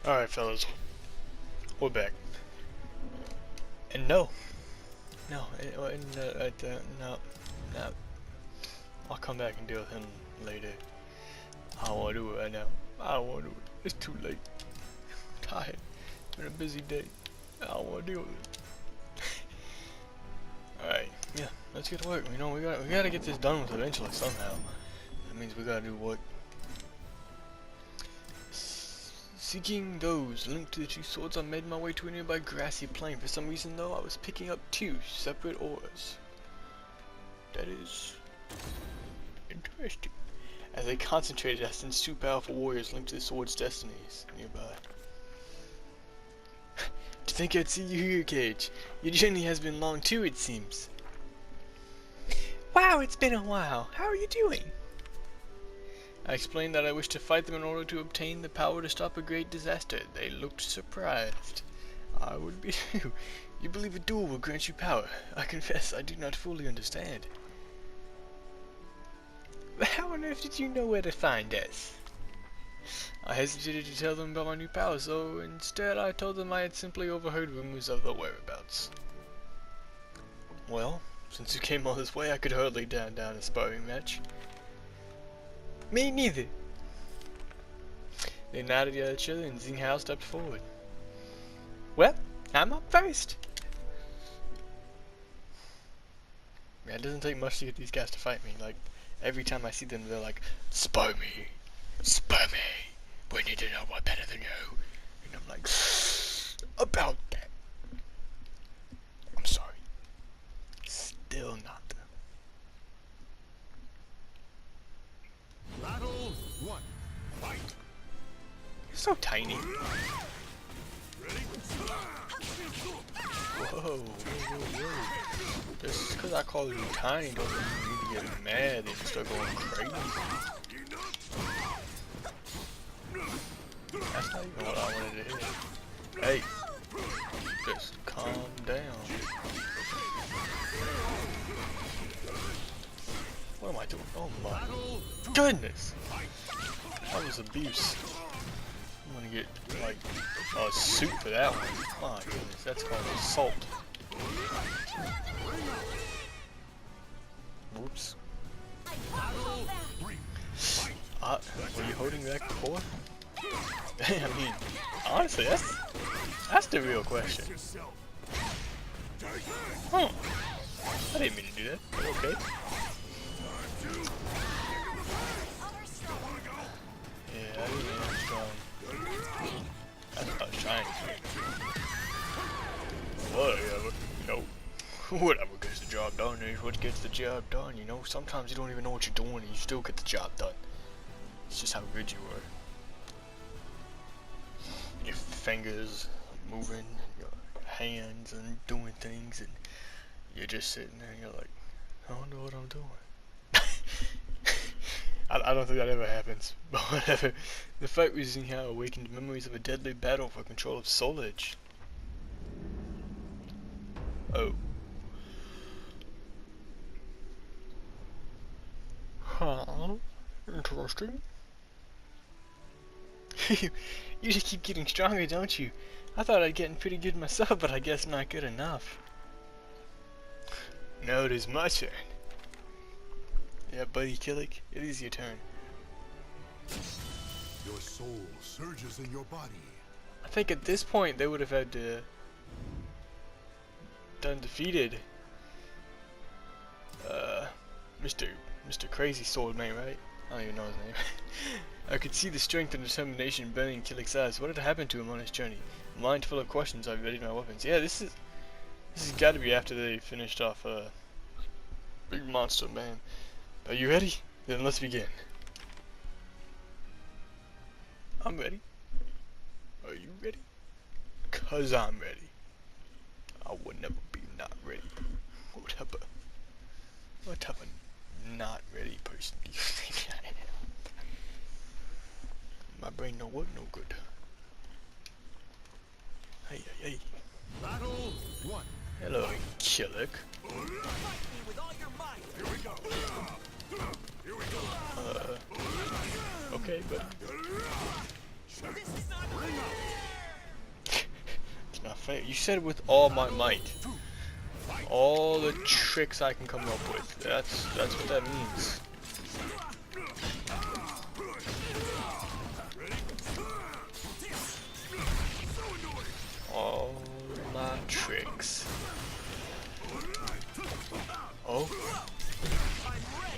Alright, fellas. We're back. And no. No. No. I'll come back and deal with him later. I don't want to do it right now. I don't want to do it. It's too late. I'm tired. It's been a busy day. I don't want to deal with it. Alright. Yeah. Let's get to work. You know, we gotta get this done with eventually somehow. That means we gotta do what? Seeking those linked to the two swords, I made my way to a nearby grassy plain. For some reason, though, I was picking up two separate ores. That is interesting. As I concentrated, I sensed two powerful warriors linked to the sword's destinies nearby. To think I'd see you here, Cage. Your journey has been long too, it seems. Wow, it's been a while. How are you doing? I explained that I wished to fight them in order to obtain the power to stop a great disaster. They looked surprised. I would be too. You believe a duel will grant you power. I confess I do not fully understand. But how on earth did you know where to find us? I hesitated to tell them about my new power, so instead I told them I had simply overheard rumors of their whereabouts. Well, since you came all this way, I could hardly turn down a sparring match. Me neither. They nodded at each other and Xianghua stepped forward. Well, I'm up first. Yeah, it doesn't take much to get these guys to fight me. Like, every time I see them, they're like, spar me. Spar me. We need to know what better than you. And I'm like, about that. I'm sorry. Still not. Battle one. Fight. You're so tiny. Whoa, whoa. Just because I call you tiny doesn't mean you need to get mad and start going crazy. That's not even what I wanted to hit. Hey, just calm down. What am I doing? Oh my goodness! That was abuse. I'm gonna get like a suit for that one. My goodness, that's called assault. Whoops. Were you holding that core? I mean, honestly, that's the real question. Huh. I didn't mean to do that. Okay. Yeah, I didn't mean I'm strong. That's what I was trying to do. Whatever. No. Whatever gets the job done is what gets the job done, you know? Sometimes you don't even know what you're doing and you still get the job done. It's just how good you are. Your fingers moving, your hands and doing things, and you're just sitting there and you're like, I don't know what I'm doing. I don't think that ever happens, but whatever. The fight with Xianghua awakened memories of a deadly battle for control of Soul Edge. Oh. Huh. Interesting. You just keep getting stronger, don't you? I thought I'd gotten pretty good myself, but I guess not good enough. Now it is my turn. Yeah, buddy Killik, it is your turn. Your soul surges in your body. I think at this point they would have had to done defeated Mr. Crazy Sword Man, right? I don't even know his name. I could see the strength and determination burning in Killik's eyes. What had happened to him on his journey? Mind full of questions, I readied my weapons. Yeah, this has got to be after they finished off Big Monster Man. Are you ready? Then let's begin. I'm ready. Are you ready? 'Cause I'm ready. I would never be not ready. What type of not ready person do you think I am? My brain don't work no good. Hey, hey, hey. Battle one. Hello, Killik. Okay, but You said with all my might. All the tricks I can come up with. That's what that means. All my tricks. Oh.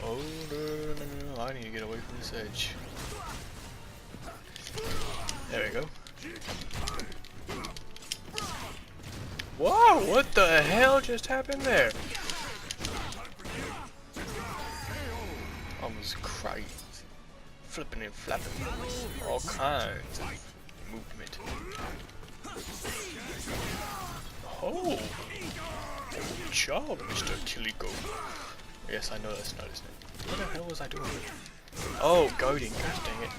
Oh, no. I need to get away from this edge. There we go. Whoa, what the hell just happened there? Almost crazy. Flipping and flapping. All kinds of movement. Oh! Good job, Mr. Killiko. Yes, I know that's not his name. What the hell was I doing? Oh, goading. Gosh dang it.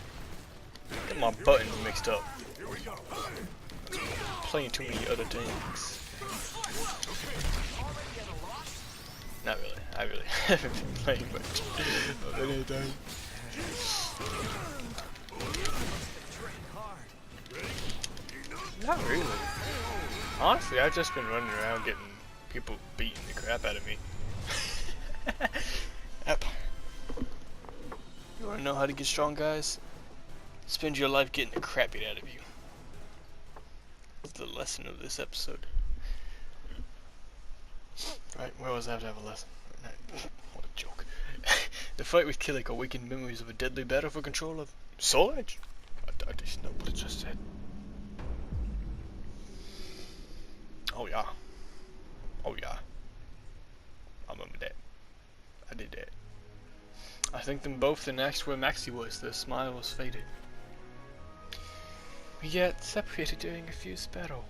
Get my buttons mixed up. Playing too many other things. Not really. I really haven't been playing much of anything. Not really. Honestly, I've just been running around getting people beating the crap out of me. Yep. You wanna know how to get strong, guys? Spend your life getting the crap beat out of you. That's the lesson of this episode. Right, we always have to have a lesson. What a joke. The fight with Killik awakened memories of a deadly battle for control of Soul Edge. I just know what it just said. Oh yeah. Oh yeah. I remember that. I did that. I thanked them both and asked where Maxie was. The smile was faded. We got separated during a fierce battle.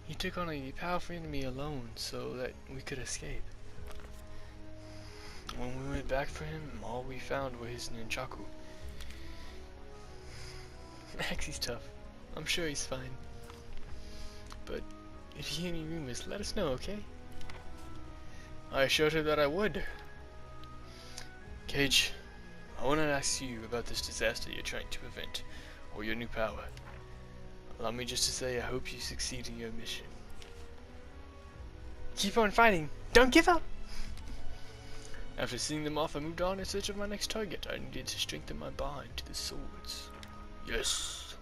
He took on a powerful enemy alone so that we could escape. When we went back for him, all we found were his nunchaku. Maxie's tough. I'm sure he's fine. But if you hear any rumors, let us know, okay? I assured her that I would. Cage, I want to ask you about this disaster you're trying to prevent, or your new power. Allow me just to say I hope you succeed in your mission. Keep on fighting! Don't give up! After seeing them off, I moved on in search of my next target. I needed to strengthen my bond to the swords. Yes!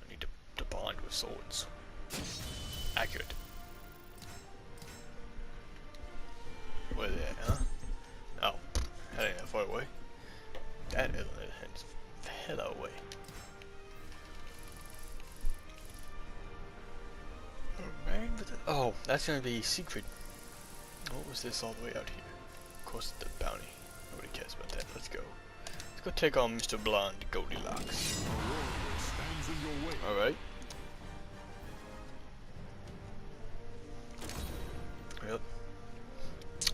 I need to bond with swords. Accurate. Where they at, huh? Oh, that ain't that far away. That isn't hella away. Oh, that's gonna be secret. What was this all the way out here? Of course, the bounty. Nobody cares about that. Let's go. Let's go take on Mr. Blonde Goldilocks. Alright. Yep.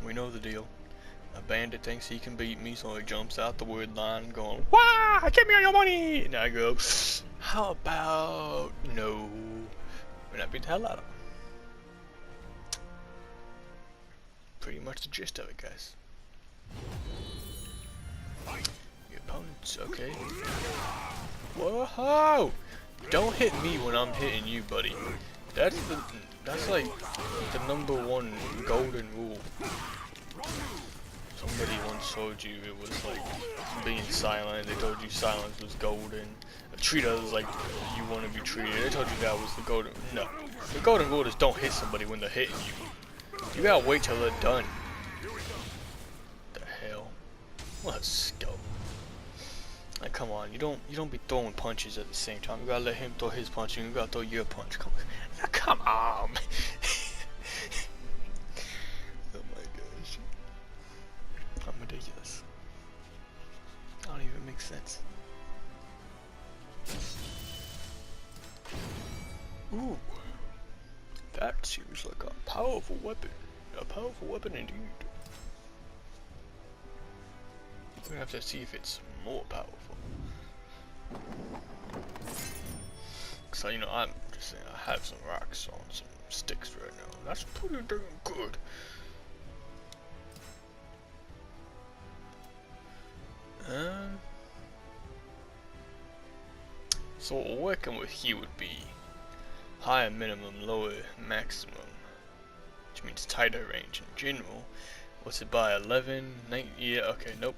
We know the deal. A bandit thinks he can beat me, so he jumps out the wood line going, "Wah! Give me all your money!" And I go, "How about no?" And I beat the hell out of him. Pretty much the gist of it, guys. Your opponent's okay. Whoa! Don't hit me when I'm hitting you, buddy. That's like the #1 golden rule. Somebody once told you it was like being silent. They told you silence was golden. Treat others like you want to be treated. They told you that was the golden. No, the golden rule is don't hit somebody when they're hitting you. You gotta wait till they're done. What the hell? Let's go. Like, come on, you don't be throwing punches at the same time. You gotta let him throw his punch and you gotta throw your punch. Come on. Oh my gosh. I'm ridiculous. I don't even make sense. Ooh. That seems like a powerful weapon. A powerful weapon indeed. We have to see if it's more powerful. So, you know, I'm just saying I have some rocks on some sticks right now. That's pretty damn good. So working with you would be higher minimum, lower maximum, which means tighter range in general. What's it by 11? 9? Yeah, okay, nope.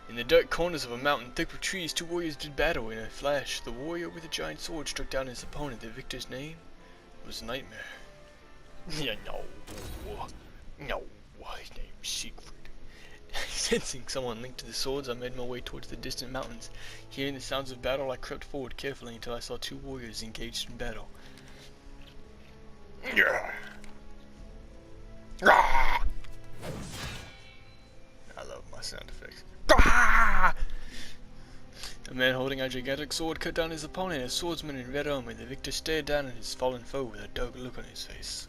In the dark corners of a mountain thick with trees, two warriors did battle. In a flash, the warrior with a giant sword struck down his opponent. The victor's name was Nightmare. Yeah, no, his name's Siegfried. Sensing someone linked to the swords, I made my way towards the distant mountains. Hearing the sounds of battle, I crept forward carefully until I saw two warriors engaged in battle. I love my sound effects. A man holding a gigantic sword cut down his opponent, a swordsman in red armor. The victor stared down at his fallen foe with a dark look on his face.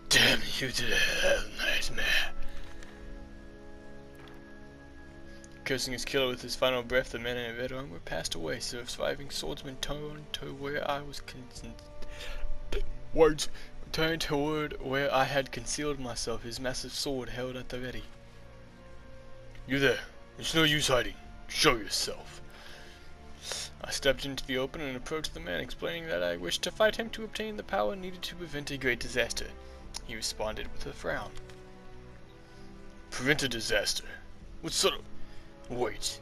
Damn you to hell, Nightmare. Cursing his killer with his final breath, the man in red armor passed away. The surviving swordsman turned to where I was turned toward where I had concealed myself, his massive sword held at the ready. You there? There's no use hiding. Show yourself. I stepped into the open and approached the man, explaining that I wished to fight him to obtain the power needed to prevent a great disaster. He responded with a frown. Prevent a disaster? What sort of... Wait,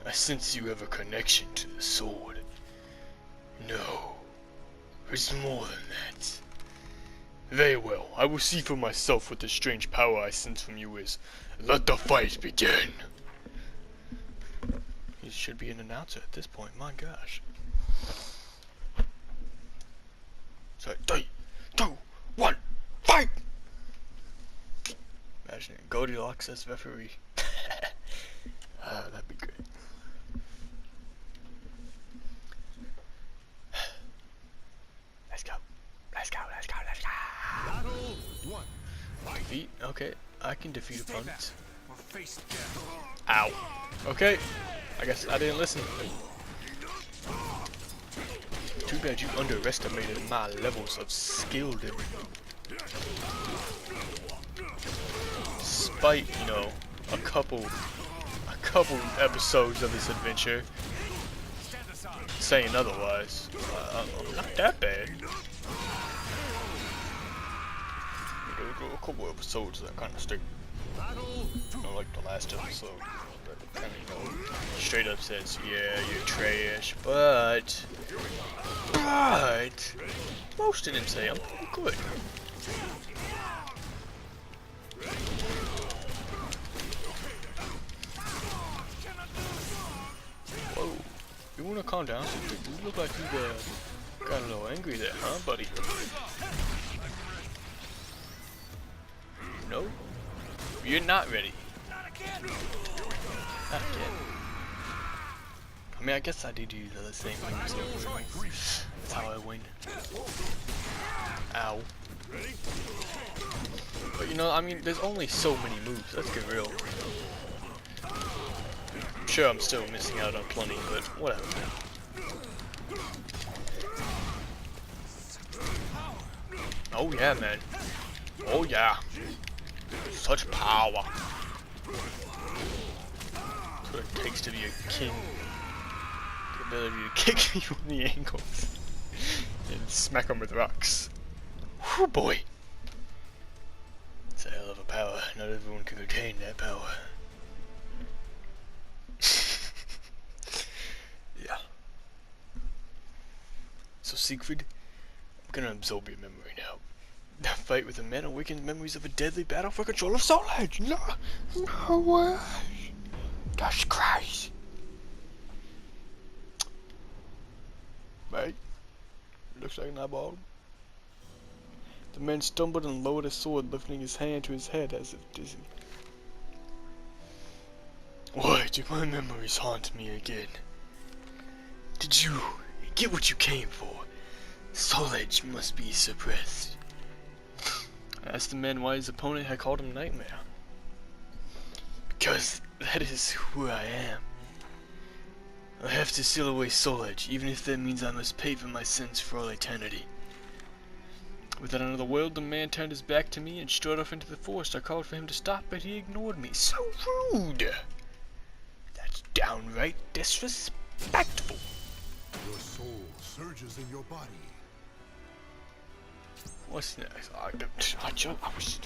I sense you have a connection to the sword. No, it's more than that. Very well, I will see for myself what the strange power I sense from you is. Let the fight begin! He should be an announcer at this point, my gosh. So, 3, 2, 1, fight! Imagine it, Goldilocks as referee. That'd be great. Let's go. Let's go, let's go, let's go. Battle 1. Fight. Defeat? Okay, I can defeat Stand opponents. back or face death. Ow. Okay, I guess I didn't listen. Too bad you underestimated my levels of skill, despite, you know, a couple episodes of this adventure saying otherwise. Not that bad. There were a couple episodes that kind of stick. You know, like the last episode that kind of, you know, straight up says, yeah, you're trash, but most of them say I'm pretty good. Whoa, you wanna calm down? You look like you got a little angry there, huh, buddy? No, you're not ready. Not again. I mean, I guess I did use the same things over. That's how I win. Ow. But you know, I mean, there's only so many moves. Let's get real. I'm sure I'm still missing out on plenty, but whatever. Oh yeah, man. Oh yeah. Such power. That's what it takes to be a king. The ability to kick people in the ankles and smack them with rocks. Whew, boy. It's a hell of a power. Not everyone can retain that power. Yeah. So Siegfried, I'm gonna absorb your memory now. That fight with the man awakens memories of a deadly battle for control of Soul Edge. No way. That's crazy. Right? Looks like an eyeball. The man stumbled and lowered his sword, lifting his hand to his head as if dizzy. Why do my memories haunt me again? Did you get what you came for? Soul Edge must be suppressed. I asked the man why his opponent had called him Nightmare. Because that is who I am. I have to seal away Soul Edge, even if that means I must pay for my sins for all eternity. Without another word, the man turned his back to me and strode off into the forest. I called for him to stop, but he ignored me. So rude! That's downright disrespectful. Your soul surges in your body. What's next? I was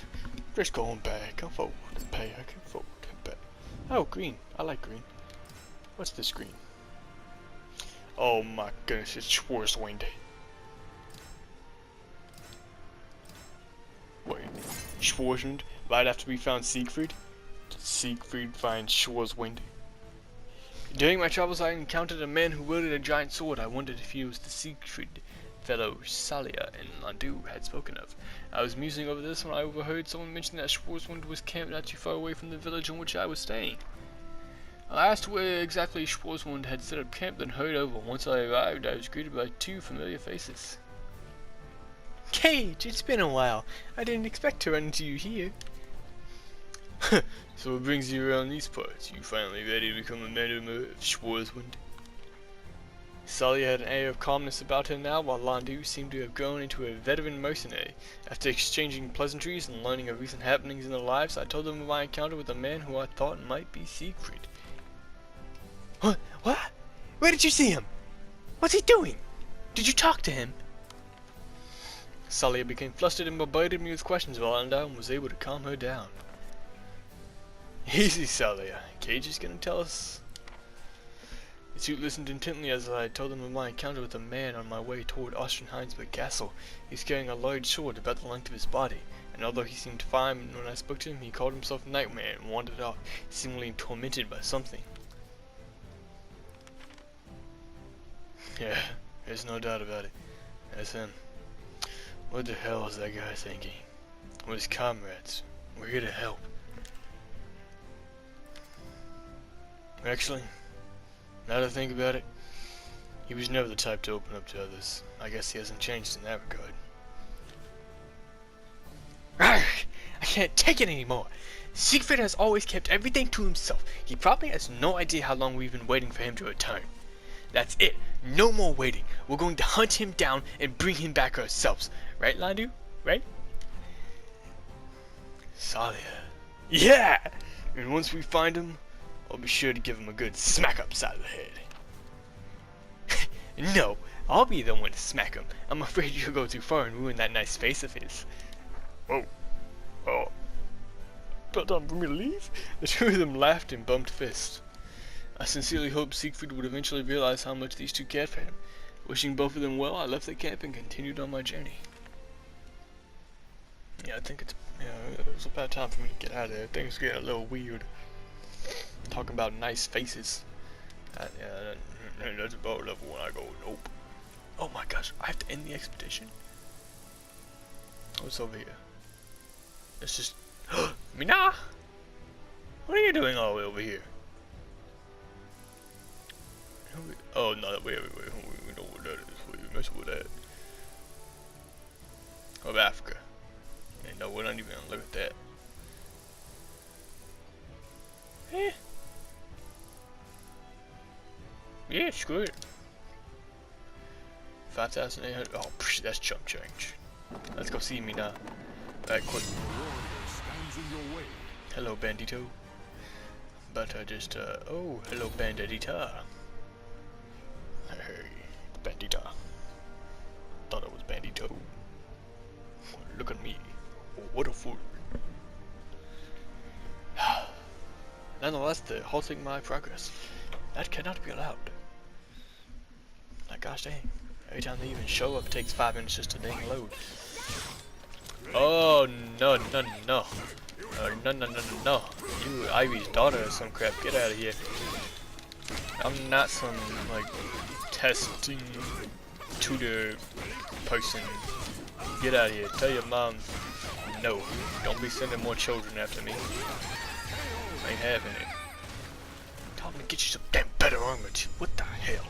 just going back and forward and back and forward and back. Oh, green. I like green. What's this green? Oh my goodness, it's Schwarzwind. Wait, Schwarzwind? Right after we found Siegfried? Siegfried finds Schwarzwind. During my travels I encountered a man who wielded a giant sword. I wondered if he was the Siegfried fellow Salia and Landu had spoken of. I was musing over this when I overheard someone mention that Schwarzwind was camped not too far away from the village in which I was staying. I asked where exactly Schwarzwind had set up camp, then hurried over. Once I arrived, I was greeted by two familiar faces. Cage, it's been a while. I didn't expect to run into you here. So what brings you around these parts? You finally ready to become a member of Schwarzwind? Sully had an air of calmness about him now, while Landu seemed to have grown into a veteran mercenary. After exchanging pleasantries and learning of recent happenings in their lives, I told them of my encounter with a man who I thought might be Siegfried. What? Where did you see him? What's he doing? Did you talk to him? Salia became flustered and bombarded me with questions while Landu was able to calm her down. Easy, Salia. Cage is gonna tell us. The two listened intently as I told them of my encounter with a man on my way toward Ostenheinsberg Castle. He was carrying a large sword about the length of his body, and although he seemed fine when I spoke to him, he called himself Nightmare and wandered off, seemingly tormented by something. Yeah, there's no doubt about it. That's him. What the hell is that guy thinking? With his comrades. We're here to help. Actually, now that I think about it, he was never the type to open up to others. I guess he hasn't changed in that regard. Arrgh! I can't take it anymore! Siegfried has always kept everything to himself. He probably has no idea how long we've been waiting for him to return. That's it. No more waiting. We're going to hunt him down and bring him back ourselves. Right, Landu? Right? Salia. Yeah! And once we find him, I'll be sure to give him a good smack upside of the head. No, I'll be the one to smack him. I'm afraid you'll go too far and ruin that nice face of his. Oh. About time for me to leave? The two of them laughed and bumped fists. I sincerely hoped Siegfried would eventually realize how much these two cared for him. Wishing both of them well, I left the camp and continued on my journey. Yeah, I think it's about time for me to get out of there. Things get a little weird. Talking about nice faces. That's about level when I go, nope. Oh my gosh, I have to end the expedition? What's over here? It's just... Mina! What are you doing all the way over here? Oh, no, wait, we know what that is. We messing with that. Of Africa. And no, we're not even gonna look at that. Eh. Yeah, screw it. 5,800. Oh, psh, that's chump change. Let's go see me now. Right, quick. Hello, Bandito. But I just, oh, hello, Bandita. Hey, Bandita. Thought it was Bandito. Look at me. Oh, what a fool. Nonetheless, they're halting my progress. That cannot be allowed. Like, gosh dang. Every time they even show up, it takes 5 minutes just to dang load. Oh, no. No. You, Ivy's daughter or some crap. Get out of here. I'm not some, like, testing tutor person. Get out of here. Tell your mom, no. Don't be sending more children after me. I ain't having it. Tell me to get you some damn better armor. What the hell?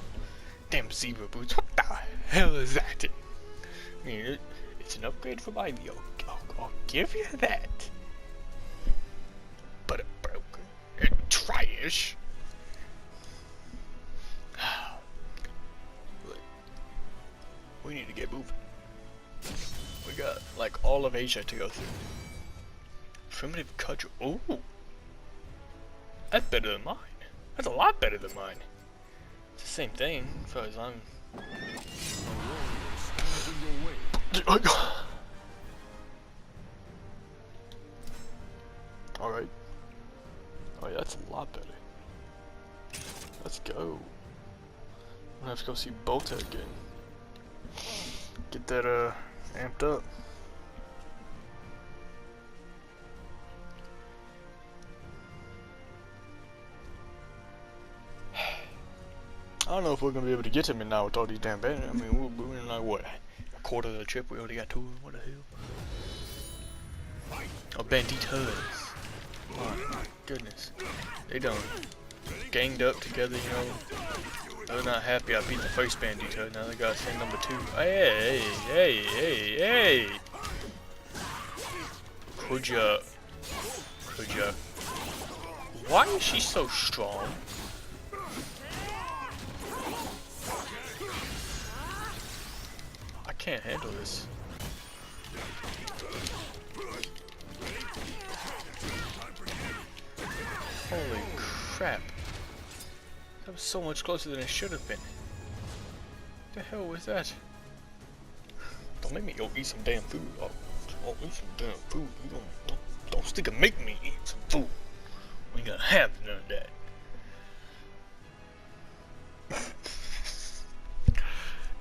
Damn zebra boots. What the hell is that? I mean, it's an upgrade from Ivy. I'll give you that. But it broke. And trash. We need to get moving. We got like all of Asia to go through. Primitive cudgel. Ooh. That's better than mine. That's a lot better than mine. It's the same thing, as far as I'm Alright. Oh yeah, that's a lot better. Let's go. I'm gonna have to go see Bolta again. Get that amped up. I don't know if we're gonna be able to get him in now with all these damn bandits. I mean, we're in like what? A quarter of the trip, we already got 2. What the hell? Oh, banditers. Oh my goodness. They done ganged up together, you know. They're not happy I beat the first bandito. Now they gotta send number 2. Hey, hey, hey, hey! Could ya? Why is she so strong? I can't handle this. Holy crap. That was so much closer than it should have been. What the hell was that? Don't make me go eat some damn food. Oh, eat some damn food. You don't stick and make me eat some food. We ain't gonna have none of that.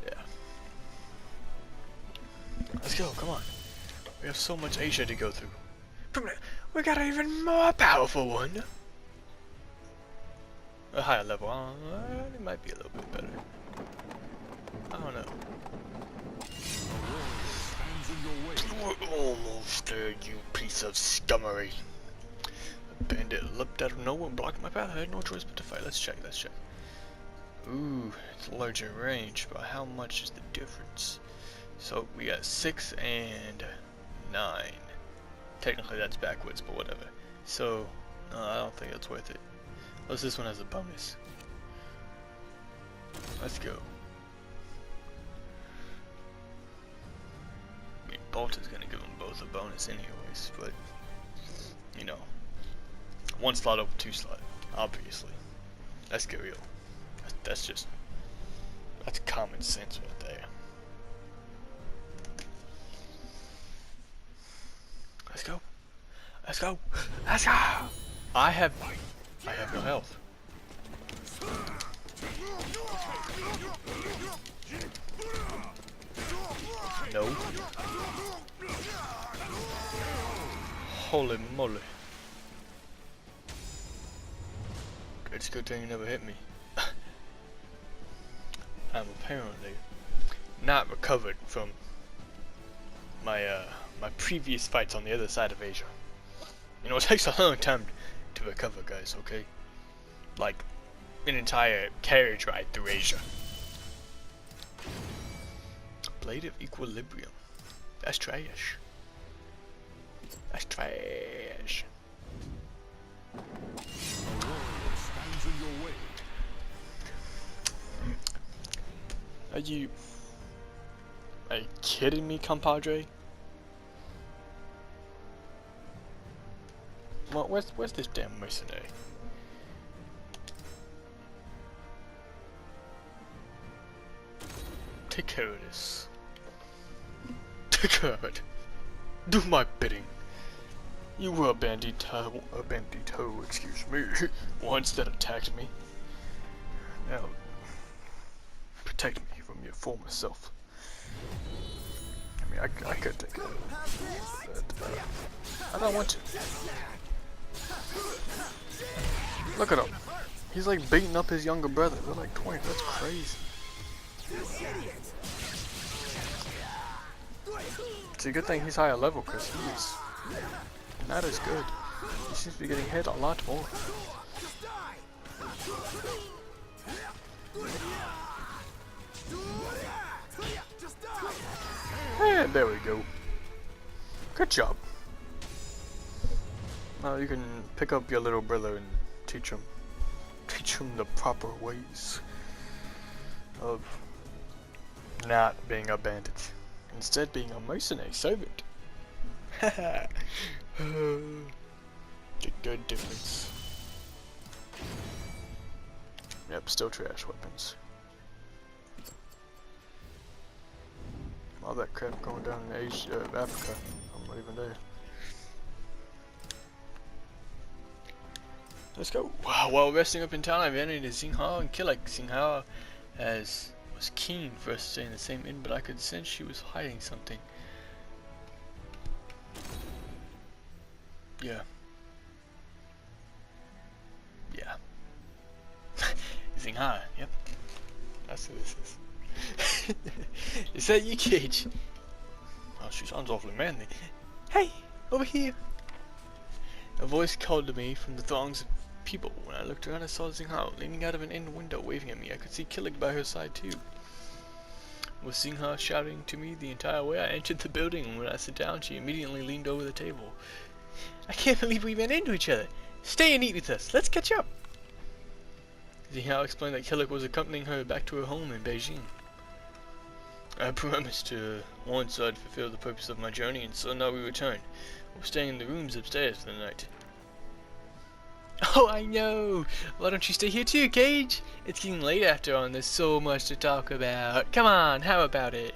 Yeah. Let's go, come on. We have so much Asia to go through. We got an even more powerful one. A higher level, it might be a little bit better. I don't know. We're almost there, you piece of scummery. A bandit leapt out of nowhere and blocked my path. I had no choice but to fight. Let's check. Ooh, it's larger range, but how much is the difference? So we got 6 and 9. Technically that's backwards, but whatever. So, no, I don't think it's worth it. Plus this one has a bonus. Let's go. I mean, Bolta's gonna give them both a bonus anyways, but, you know. 1 slot over 2 slot, obviously. Let's get real. That's common sense right there. Let's go. I have no health. No. Holy moly. It's a good thing you never hit me. I'm apparently not recovered from my my previous fights on the other side of Asia. You know, it takes a long time to recover, guys, okay? Like, an entire carriage ride through Asia. Blade of Equilibrium. That's trash. That's trash. Are you kidding me, compadre? Well, where's this damn mercenary? Take care of this. Take care of it. Do my bidding. You were a bandito, excuse me, once that attacked me. Now, protect me from your former self. I mean, I could take it, but I don't want to. Look at him. He's like beating up his younger brother. They're like 20. That's crazy. It's a good thing he's higher level because he's not as good. He seems to be getting hit a lot more. And there we go. Good job. Now you can pick up your little brother and teach him the proper ways of not being a bandit. Instead being a mercenary servant. Haha. The good difference. Yep, still trash weapons. all that crap going down in Asia, Africa. I'm not even there. Let's go. While resting up in town, I ran into Xianghua and Killik. Xianghua was keen for us to stay in the same inn, but I could sense she was hiding something. Yeah. Yeah. Xianghua, yep. That's who this is. Is that you, Cage? Oh, she sounds awfully manly. Hey, over here. A voice called to me from the throngs of people. When I looked around, I saw Xianghua leaning out of an inn window, waving at me. I could see Killik by her side too. With Xianghua shouting to me the entire way, I entered the building, and when I sat down, she immediately leaned over the table. I can't believe we ran into each other. Stay and eat with us. Let's catch up. Xianghua explained that Killik was accompanying her back to her home in Beijing. I promised to once I'd fulfill the purpose of my journey, and so now we return. We're staying in the rooms upstairs for the night. Oh, I know! Why don't you stay here too, Cage? It's getting late after all, and there's so much to talk about. Come on, how about it?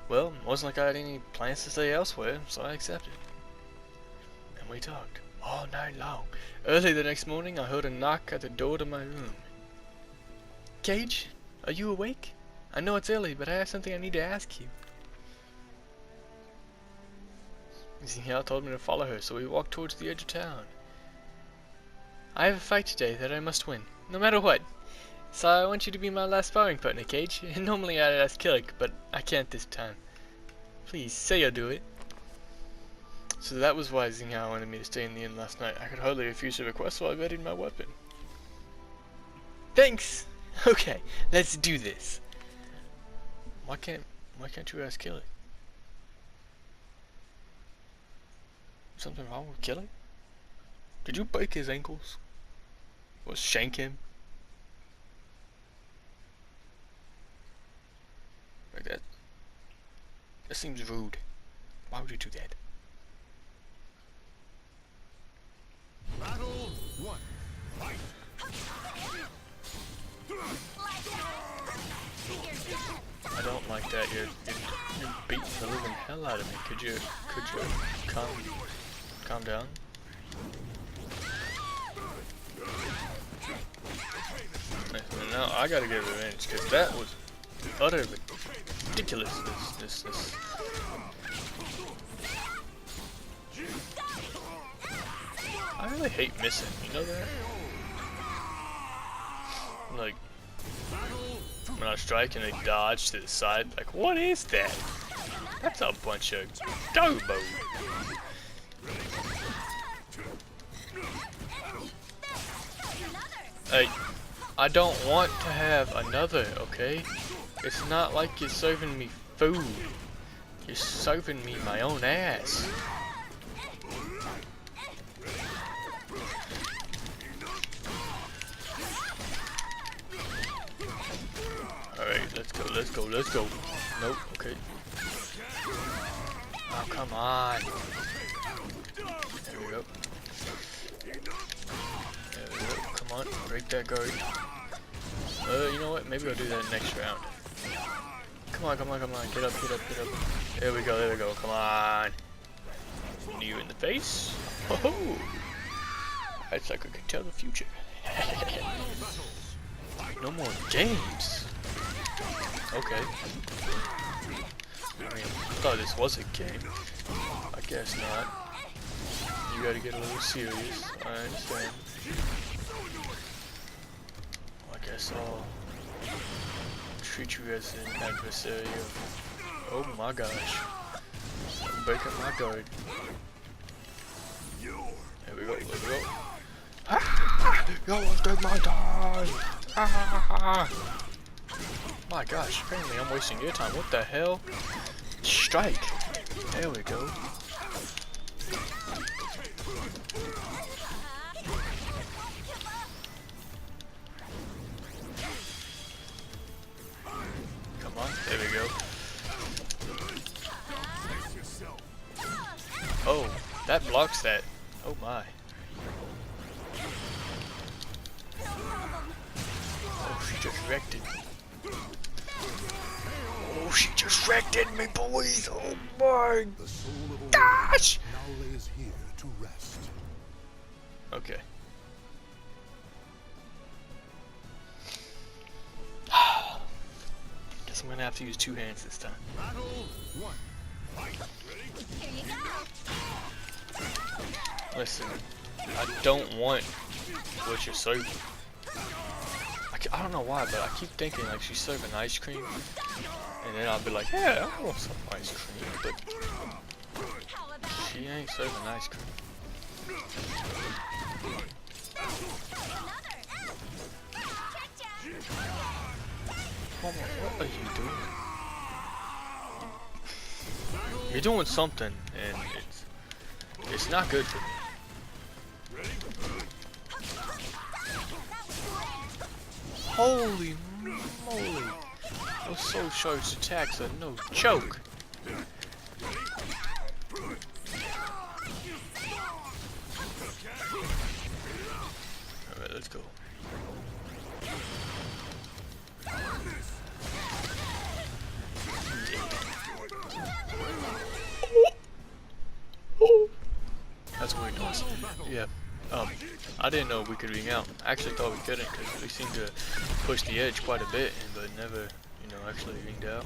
Well, it wasn't like I had any plans to stay elsewhere, so I accepted. And we talked all night long. Early the next morning, I heard a knock at the door to my room. Cage, are you awake? I know it's early, but I have something I need to ask you. Xianghua told me to follow her, so we walked towards the edge of town. I have a fight today that I must win, no matter what. So I want you to be my last sparring partner, Cage. Normally I'd ask Killik, but I can't this time. Please, say you'll do it. So that was why Xianghua wanted me to stay in the inn last night. I could hardly refuse her request, so I readied my weapon. Thanks! Okay, let's do this. Why can't you ask Killik? Something wrong with Killik? Did you break his ankles? Or shank him? Like that? That seems rude. Why would you do that? Battle 1. Fight! I don't like that. You're beating the living hell out of me. Could you calm down? Now I gotta get revenge, because that was utter ridiculousness. I really hate missing, you know that? Like, when I strike and they dodge to the side, like, what is that? That's a bunch of turbo. Hey, I don't want to have another, okay? It's not like you're serving me food. You're serving me my own ass. Alright, let's go. Nope, okay. Oh, come on. There we go. Come on, break that guard. You know what? Maybe I'll do that next round. Come on. Get up. There we go. Come on. Knee you in the face. Oh, that's like I can tell the future. No more games. Okay. I mean, I thought this was a game. I guess not. You gotta get a little serious. I understand. I guess I'll treat you as an adversary. Oh my gosh. Break up my guard. There we go. Ah! You wasted my time! Ah! My gosh, apparently I'm wasting your time. What the hell? Strike! There we go. Come on, there we go. Oh, that blocks that. Oh my. Oh, she just wrecked it. Oh, she just wrecked at me, boys. Oh my The soul of a gosh. warrior now lays here to rest. Okay. Guess I'm gonna have to use 2 hands this time. Battle 1. Fight. Ready? Here you go. Listen, I don't want what you're serving. I don't know why, but I keep thinking like she's serving ice cream, and then I'll be like, yeah, I want some ice cream, but How about she ain't serving ice cream. another? Check down. Mama, what are you doing? You're doing something, and it's not good for me. Holy moly! Those Soul Shark's attacks are no joke. Alright, let's go. That's a weird noise. Yeah. I didn't know we could ring out. I actually thought we couldn't because we seemed to push the edge quite a bit, but never, you know, actually ringed out.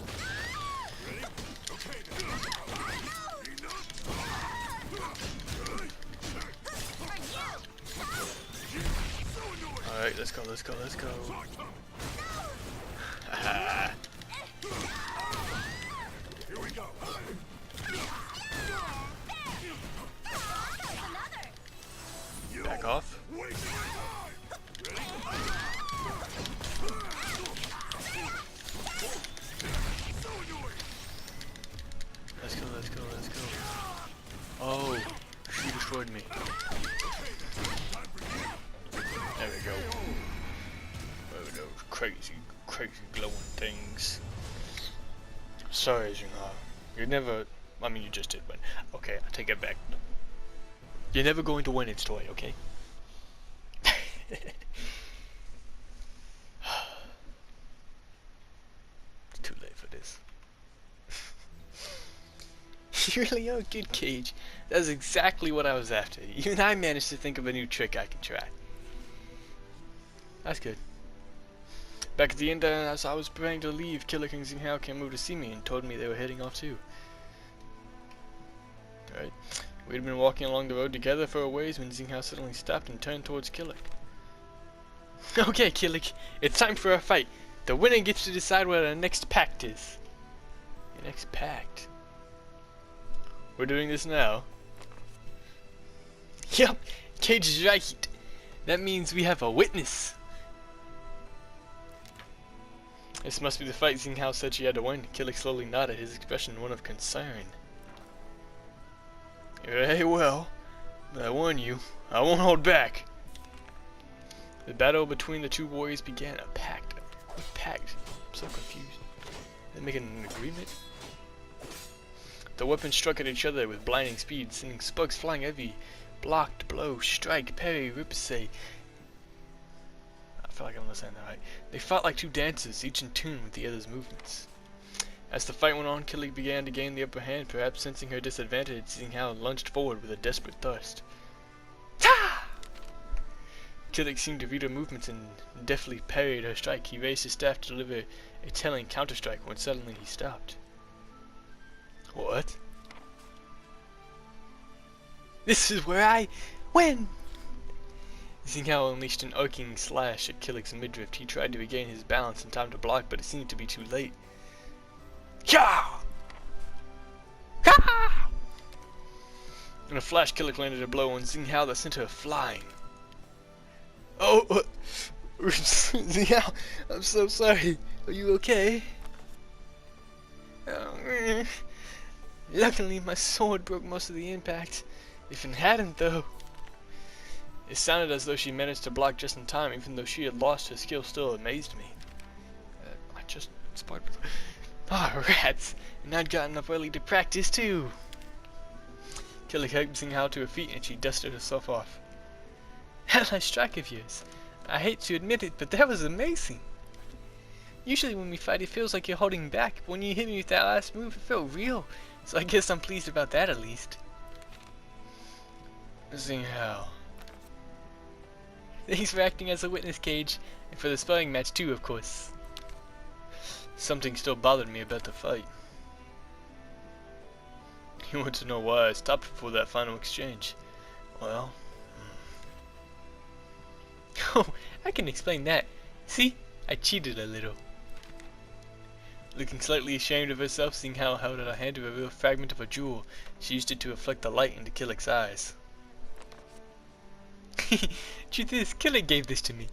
Alright, let's go, let's go, let's go. Haha. Here we go. Back off. Let's go, let's go, let's go. Oh, she destroyed me. There we go. There we go. Crazy, crazy glowing things. Sorry, Xianghua. You never. I mean, you just did win. Okay, I take it back. You're never going to win its toy, okay? It's too late for this. You really are good, Cage. That's exactly what I was after. Even I managed to think of a new trick I can try. That's good. Back at the end, as I was preparing to leave, Killik and Xianghua came over to see me and told me they were heading off too. Alright. We'd been walking along the road together for a ways when Xianghua suddenly stopped and turned towards Killik. Okay, Killik, it's time for a fight. The winner gets to decide what our next pact is. Your next pact? We're doing this now. Yup, Cage is right. That means we have a witness. This must be the fight Xianghua said she had to win. Killik slowly nodded, his expression one of concern. Very well, but I warn you, I won't hold back. The battle between the two warriors began. A pact? What pact? I'm so confused. They're making an agreement? The weapons struck at each other with blinding speed, sending sparks flying every blocked, blow, strike, parry, riposte. I feel like I'm not saying that right. They fought like two dancers, each in tune with the other's movements. As the fight went on, Killik began to gain the upper hand, perhaps sensing her disadvantage. Xianghua lunged forward with a desperate thrust. Ta! Killik seemed to read her movements and deftly parried her strike. He raised his staff to deliver a telling counter-strike when suddenly he stopped. What? This is where I win! Xianghua unleashed an arcing slash at Killik's midriff. He tried to regain his balance in time to block, but it seemed to be too late. Ka! Ka! In a flash, Killik landed a blow on Xianghua that sent her flying. Oh, Xianghua, I'm so sorry. Are you okay? Oh, luckily, my sword broke most of the impact. If it hadn't, though. It sounded as though she managed to block just in time, even though she had lost her skill. Still amazed me. I just sparred with. Ah, rats! And I'd gotten up early to practice too. Killik hugged Xianghua to her feet, and she dusted herself off. That nice strike of yours. I hate to admit it, but that was amazing. Usually when we fight, it feels like you're holding back, but when you hit me with that last move, it felt real. So I guess I'm pleased about that at least. Seeing how. Thanks for acting as a witness, Cage, and for the spelling match too, of course. Something still bothered me about the fight. You want to know why I stopped before that final exchange? Well... Oh, I can explain that. See? I cheated a little. Looking slightly ashamed of herself, seeing how I held out a hand to a real fragment of a jewel, she used it to reflect the light into Killik's eyes. Truth is, Killik gave this to me.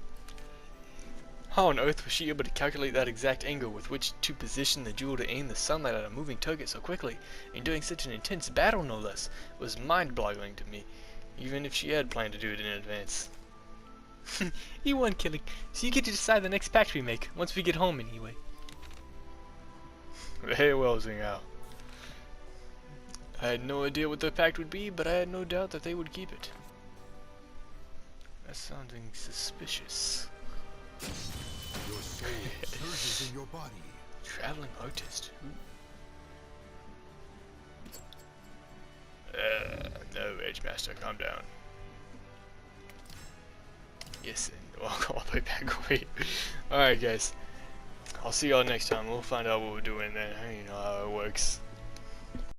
How on earth was she able to calculate that exact angle with which to position the jewel to aim the sunlight at a moving target so quickly, and during such an intense battle no less, was mind-boggling to me, even if she had planned to do it in advance. You won, Killik, so you get to decide the next pact we make, once we get home anyway. Very well, Xinghao. I had no idea what their pact would be, but I had no doubt that they would keep it. That's sounding suspicious. Your soul surges in your body. Traveling artist. No, Edge Master, calm down. Yes, and I'll play back away. Alright, guys. I'll see y'all next time. We'll find out what we're doing then. You know how it works.